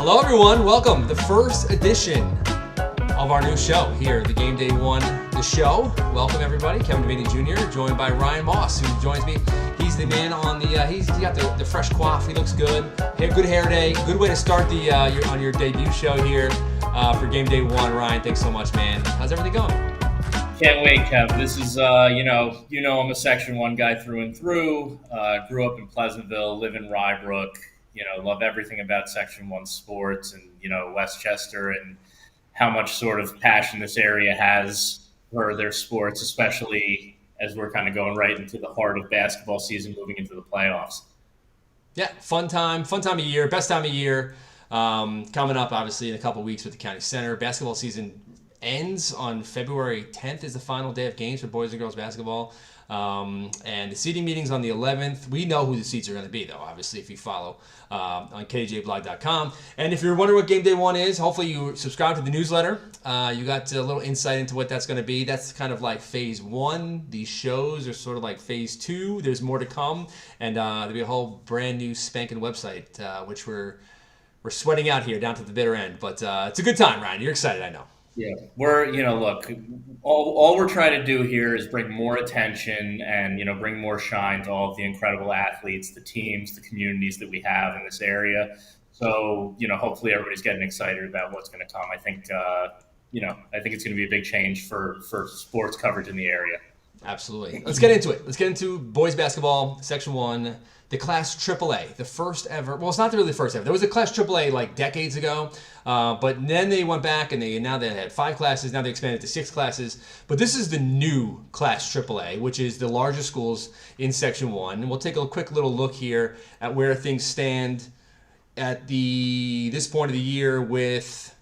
Hello, everyone. Welcome. The first edition of our new show here, the Game Day One, the show. Welcome, everybody. Kevin Devaney Jr., joined by Ryan Moss, who joins me. He's the man on the, he's got the fresh coif. He looks good. Good hair day. Good way to start the on your debut show here for Game Day One. Ryan, thanks so much, man. How's everything going? Can't wait, Kev. This is, I'm a Section 1 guy through and through. Grew up in Pleasantville, live in Rybrook. Love everything about Section 1 sports and, Westchester and how much sort of passion this area has for their sports, especially as we're kind of going right into the heart of basketball season, moving into the playoffs. Yeah, fun time of year, best time of year. Coming up, obviously, in a couple weeks with the County Center. Basketball season ends on February 10th is the final day of games for boys and girls basketball. And the seating meeting's on the 11th. We know who the seats are going to be, though, obviously, if you follow on KDJblog.com. And if you're wondering what Game Day 1 is, hopefully you subscribe to the newsletter. You got a little insight into what that's going to be. That's kind of like phase 1. These shows are sort of like phase 2. There's more to come. And there'll be a whole brand new spanking website, which we're sweating out here down to the bitter end. But it's a good time, Ryan. You're excited, I know. Yeah, look, all we're trying to do here is bring more attention and, bring more shine to all of the incredible athletes, the teams, the communities that we have in this area. So, hopefully everybody's getting excited about what's going to come. I think it's going to be a big change for sports coverage in the area. Absolutely. Let's get into it. Let's get into boys basketball, Section 1. The Class AAA, the first ever. Well, it's not really the first ever. There was a Class AAA like decades ago, but then they went back and now they had 5 classes. Now they expanded to 6 classes. But this is the new Class AAA, which is the largest schools in Section 1. And we'll take a quick little look here at where things stand at this point of the year with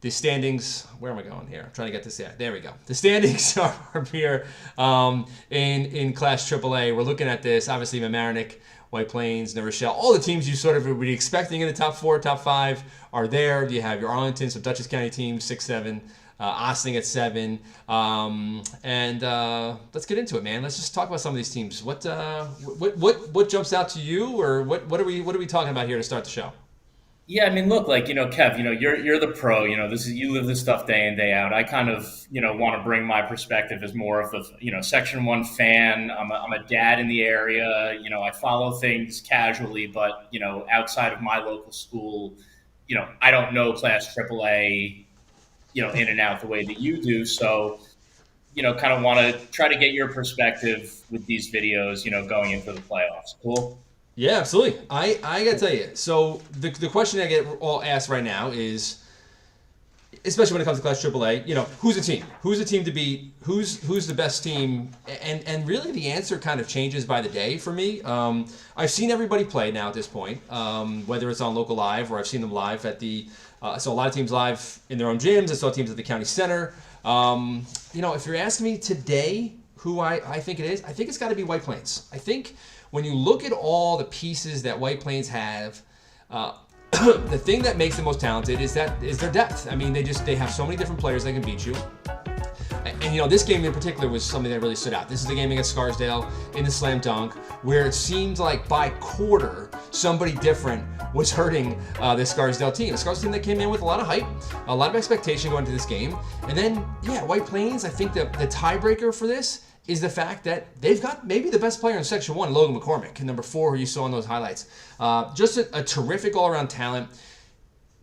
the standings. Where am I going here? I'm trying to get this out. There we go. The standings are here in Class AAA. We're looking at this. Obviously, Mamaroneck, White Plains, New Rochelle, all the teams you sort of would be expecting in the top 4, top 5 are there. You have your Arlington, some Dutchess County teams, 6, 7. Ossining at 7. Let's get into it, man. Let's just talk about some of these teams. What jumps out to you, or what are we talking about here to start the show? Yeah, I mean, look, Kev, you're the pro. You live this stuff day in, day out. I kind of, want to bring my perspective as more of a, Section 1 fan. I'm a dad in the area. I follow things casually, but outside of my local school, I don't know Class AAA, in and out the way that you do. So, kind of want to try to get your perspective with these videos, going into the playoffs. Cool. Yeah, absolutely. I got to tell you. So the question I get all asked right now is, especially when it comes to Class AAA, who's the team? Who's the team to beat? Who's the best team? And really the answer kind of changes by the day for me. I've seen everybody play now at this point, whether it's on local live or I've seen them live at the so a lot of teams live in their own gyms. I saw teams at the county center. If you're asking me today who I think it is, I think it's got to be White Plains. I think when you look at all the pieces that White Plains have, the thing that makes them most talented is their depth. I mean, they have so many different players that can beat you. And this game in particular was something that really stood out. This is the game against Scarsdale in the slam dunk, where it seemed like by quarter somebody different was hurting the Scarsdale team. The Scarsdale team that came in with a lot of hype, a lot of expectation going into this game. And then, White Plains, I think the tiebreaker for this is the fact that they've got maybe the best player in Section 1, Logan McCormick, number 4, who you saw in those highlights. Just a terrific all-around talent.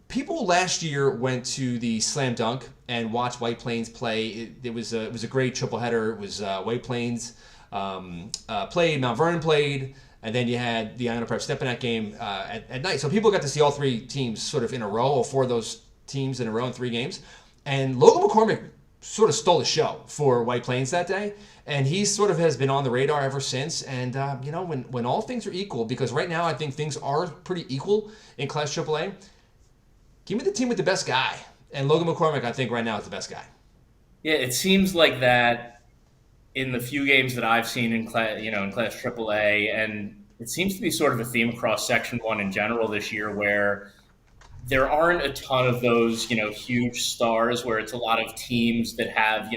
People last year went to the slam dunk and watched White Plains play. It was a great triple header. It was White Plains played, Mount Vernon played, and then you had the Iona Prep step in that game at night. So people got to see all 3 teams sort of in a row, or 4 of those teams in a row in 3 games. And Logan McCormick sort of stole the show for White Plains that day. And he sort of has been on the radar ever since. And, when all things are equal, because right now I think things are pretty equal in Class AAA, give me the team with the best guy. And Logan McCormick, I think, right now is the best guy. Yeah, it seems like that in the few games that I've seen in Class AAA. And it seems to be sort of a theme across Section 1 in general this year, where there aren't a ton of those, huge stars, where it's a lot of teams that have,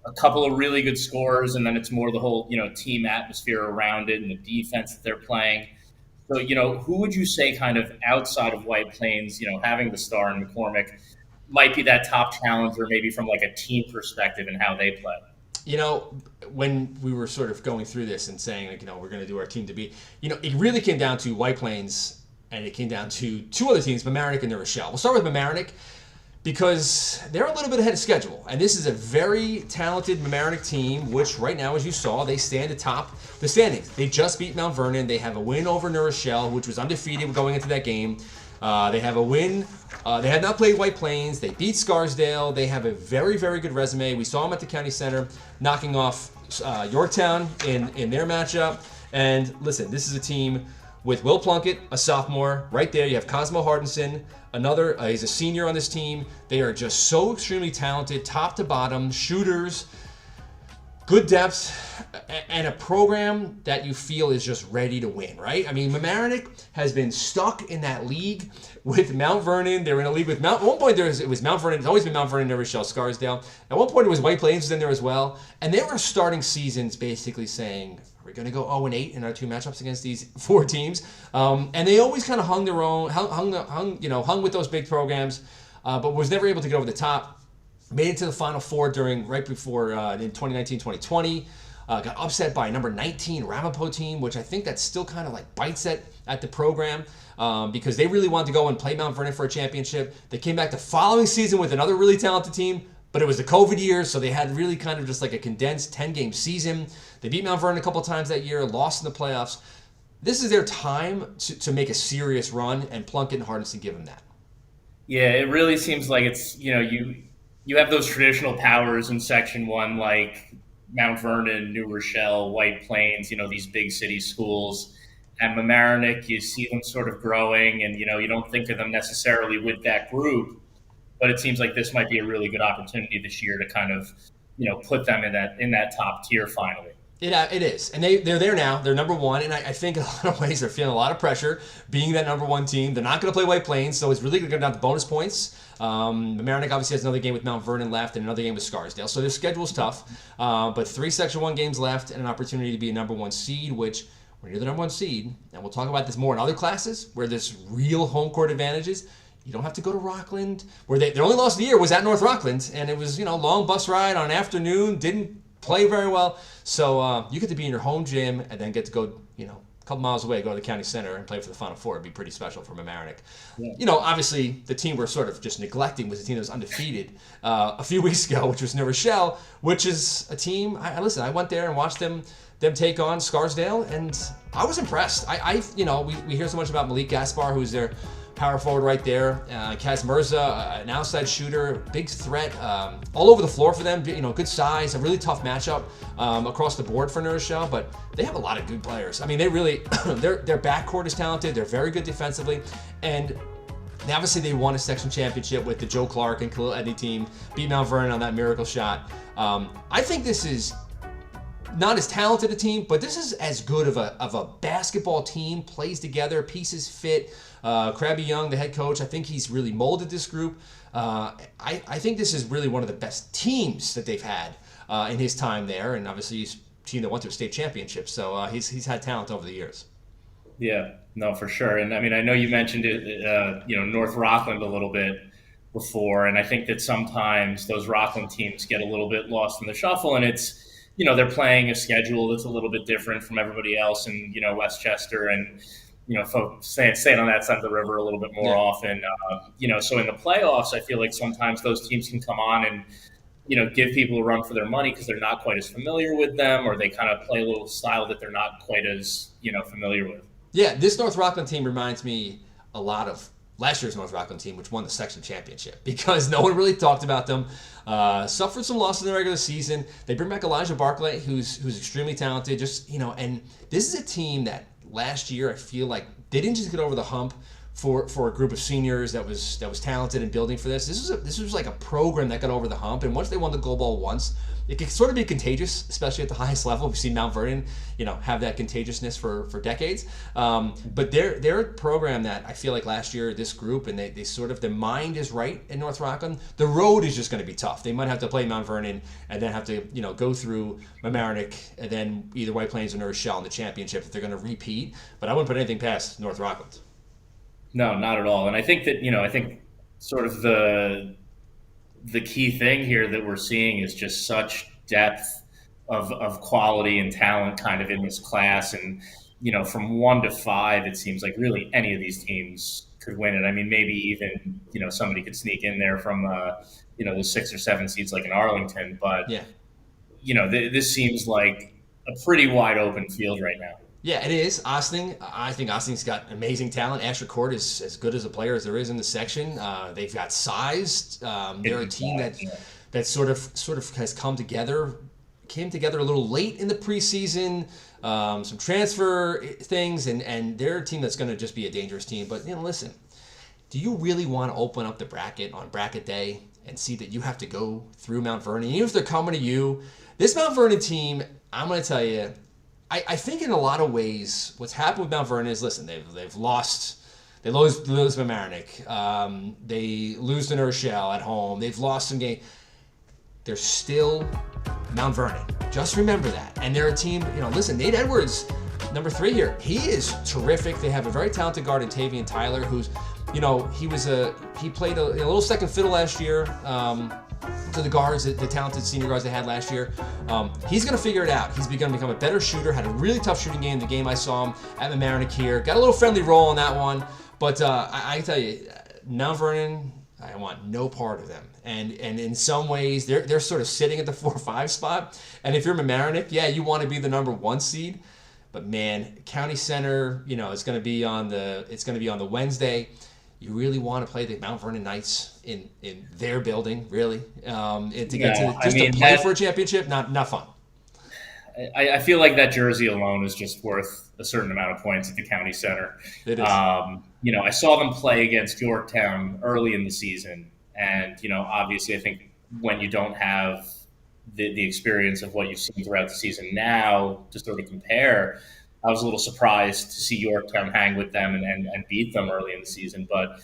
a couple of really good scorers, and then it's more the whole, team atmosphere around it and the defense that they're playing. So, who would you say kind of outside of White Plains, having the star in McCormick might be that top challenger maybe from like a team perspective and how they play? When we were sort of going through this and saying, like, we're going to do our team to beat, it really came down to White Plains, and it came down to two other teams, Mamaroneck and New Rochelle. We'll start with Mamaroneck because they're a little bit ahead of schedule. And this is a very talented Mamaroneck team, which right now, as you saw, they stand atop the standings. They just beat Mount Vernon. They have a win over New Rochelle, which was undefeated going into that game. They have a win. They had not played White Plains. They beat Scarsdale. They have a very, very good resume. We saw them at the county center knocking off Yorktown in their matchup. And listen, this is a team with Will Plunkett, a sophomore. Right there, you have Cosmo Hardinson, another. He's a senior on this team. They are just so extremely talented, top to bottom, shooters, good depth, and a program that you feel is just ready to win, right? I mean, Mamaroneck has been stuck in that league with Mount Vernon. They were in a league with At one point, it was Mount Vernon. It's always been Mount Vernon, New Rochelle, Scarsdale. At one point, it was White Plains was in there as well. And they were starting seasons basically saying, we're going to go 0-8 in our two matchups against these four teams. And they always kind of hung their own, hung with those big programs, but was never able to get over the top. Made it to the Final Four right before in 2019-2020. Got upset by a number 19 Ramapo team, which I think that still kind of like bites at the program because they really wanted to go and play Mount Vernon for a championship. They came back the following season with another really talented team, but it was the COVID year, so they had really kind of just like a condensed 10-game season. They beat Mount Vernon a couple times that year, lost in the playoffs. This is their time to make a serious run, and Plunkett and Hardinson give them that. Yeah, it really seems like it's, you have those traditional powers in Section 1 like Mount Vernon, New Rochelle, White Plains, these big city schools. At Mamaroneck, you see them sort of growing and, you don't think of them necessarily with that group. But it seems like this might be a really good opportunity this year to kind of, put them in that top tier finally. It is. And they're there now. They're number one. And I think in a lot of ways they're feeling a lot of pressure being that number one team. They're not going to play White Plains, so it's really going to come down to bonus points. Mamaroneck obviously has another game with Mount Vernon left and another game with Scarsdale. So their schedule's tough. But 3 Section 1 games left and an opportunity to be a number one seed, which when you're the number one seed, and we'll talk about this more in other classes where there's real home court advantages. You don't have to go to Rockland, where their only loss of the year was at North Rockland, and it was, long bus ride on an afternoon, didn't play very well. So you get to be in your home gym and then get to go, a couple miles away, go to the county center and play for the Final Four. It'd be pretty special for Mamaroneck. Yeah. Obviously the team we're sort of just neglecting was the team that was undefeated a few weeks ago, which was New Rochelle, which is a team. I went there and watched them take on Scarsdale, and I was impressed. We hear so much about Malik Gaspar, who's their power forward right there. Kaz Mirza, an outside shooter, big threat, all over the floor for them. Good size, a really tough matchup across the board for New Rochelle, but they have a lot of good players. I mean, they really, their backcourt is talented. They're very good defensively, and obviously they won a section championship with the Joe Clark and Khalil Edney team, beat Mount Vernon on that miracle shot. I think this is not as talented a team, but this is as good of a basketball team, plays together, pieces fit. Krabby Young, the head coach, I think he's really molded this group. I think this is really one of the best teams that they've had in his time there, and obviously he's a team that went to a state championship, so he's had talent over the years. Yeah, no, for sure. And I mean, I know you mentioned it, North Rockland a little bit before, and I think that sometimes those Rockland teams get a little bit lost in the shuffle, and it's, they're playing a schedule that's a little bit different from everybody else in, Westchester and, folks staying on that side of the river a little bit more often. So in the playoffs, I feel like sometimes those teams can come on and, give people a run for their money because they're not quite as familiar with them, or they kind of play a little style that they're not quite as, familiar with. Yeah, this North Rockland team reminds me a lot of last year's North Rockland team, which won the section championship because no one really talked about them. Suffered some losses in the regular season. They bring back Elijah Barclay, who's extremely talented. And this is a team that last year I feel like they didn't just get over the hump for a group of seniors that was talented and building for this. This was like a program that got over the hump, and once they won the gold ball once, it could sort of be contagious, especially at the highest level. We've seen Mount Vernon, have that contagiousness for decades. But they're a program that I feel like last year, this group, and they sort of, their mind is right in North Rockland. The road is just going to be tough. They might have to play Mount Vernon and then have to, go through Mamaroneck and then either White Plains or New Rochelle in the championship if they're going to repeat. But I wouldn't put anything past North Rockland. No, not at all. And I think that, I think sort of the key thing here that we're seeing is just such depth of quality and talent kind of in this class. And, from 1 to 5, it seems like really any of these teams could win it. I mean, maybe even, somebody could sneak in there from, the 6 or 7 seeds like in Arlington. But, yeah, this seems like a pretty wide open field right now. Yeah, it is. Ossining, I think Ossing's got amazing talent. Asher Court is as good as a player as there is in the section. They've got size. They're a team that sort of has came together a little late in the preseason. Some transfer things, and they're a team that's going to just be a dangerous team. But listen, do you really want to open up the bracket on bracket day and see that you have to go through Mount Vernon, even if they're coming to you? This Mount Vernon team, I'm going to tell you. I think in a lot of ways, what's happened with Mount Vernon is, listen, they've lost. They lose Mamaroneck. They lose to New Rochelle at home. They've lost some games. They're still Mount Vernon. Just remember that. And they're a team, listen, Nate Edwards, number 3 here, he is terrific. They have a very talented guard in Tavian Tyler, who's, he played a little second fiddle last year. To the guards, the talented senior guards they had last year. He's going to figure it out. He's going to become a better shooter, had a really tough shooting game, the game I saw him at Mamaroneck here. Got a little friendly role on that one. But I tell you, Mount Vernon, I want no part of them. And in some ways, they're sort of sitting at the 4-5 spot. And if you're Mamaroneck, yeah, you want to be the number 1 seed. But man, County Center, it's going to be on the Wednesday. You really want to play the Mount Vernon Knights in their building, really, to play for a championship, not fun. I feel like that jersey alone is just worth a certain amount of points at the County Center. It is. I saw them play against Yorktown early in the season, and obviously, I think when you don't have the experience of what you've seen throughout the season now to sort of compare, I was a little surprised to see Yorktown hang with them and beat them early in the season. But,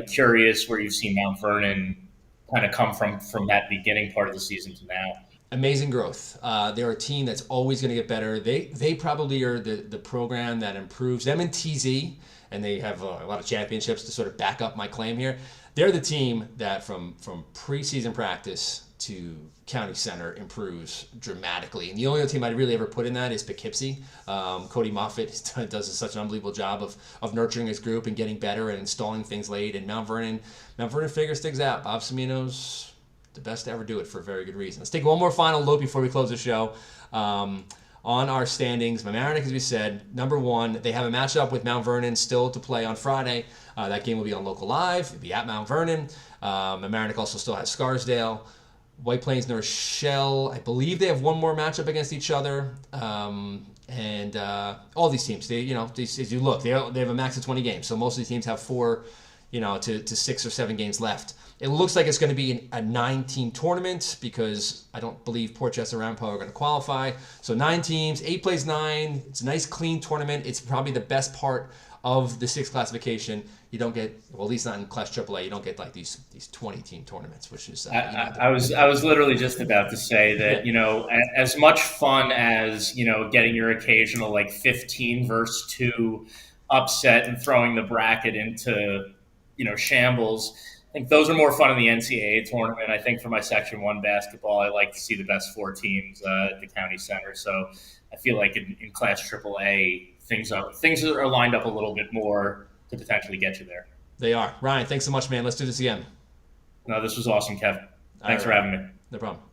curious where you've seen Mount Vernon kind of come from that beginning part of the season to now. Amazing growth. They're a team that's always going to get better. They probably are the program that improves them in TZ, and they have a lot of championships to sort of back up my claim here. They're the team that from preseason practice to County Center improves dramatically. And the only other team I'd really ever put in that is Poughkeepsie. Cody Moffitt does such an unbelievable job of nurturing his group and getting better and installing things late. And Mount Vernon figures things out. Bob Semino's the best to ever do it for a very good reason. Let's take one more final look before we close the show. On our standings, Mamaroneck, as we said, number 1. They have a matchup with Mount Vernon still to play on Friday. That game will be on Local Live. It'll be at Mount Vernon. Mamaroneck also still has Scarsdale. White Plains, New Rochelle, I believe they have one more matchup against each other. And all these teams, as you look, they have a max of 20 games. So most of the teams have 4, to 6 or 7 games left. It looks like it's going to be a 9-team tournament because I don't believe Port Chester and Ramapo are going to qualify. So 9 teams, 8 plays 9. It's a nice, clean tournament. It's probably the best part of the 6 classification. You don't get, well, at least not in Class AAA, you don't get like these 20-team tournaments, which is. I was literally just about to say that as much fun as getting your occasional like 15 versus 2 upset and throwing the bracket into shambles. I think those are more fun in the NCAA tournament. I think for my Section 1 basketball, I like to see the best 4 teams at the County Center. So I feel like in Class AAA, things are lined up a little bit more to potentially get you there. They are. Ryan, thanks so much, man. Let's do this again. No, this was awesome, Kev. Thanks for having me. No problem.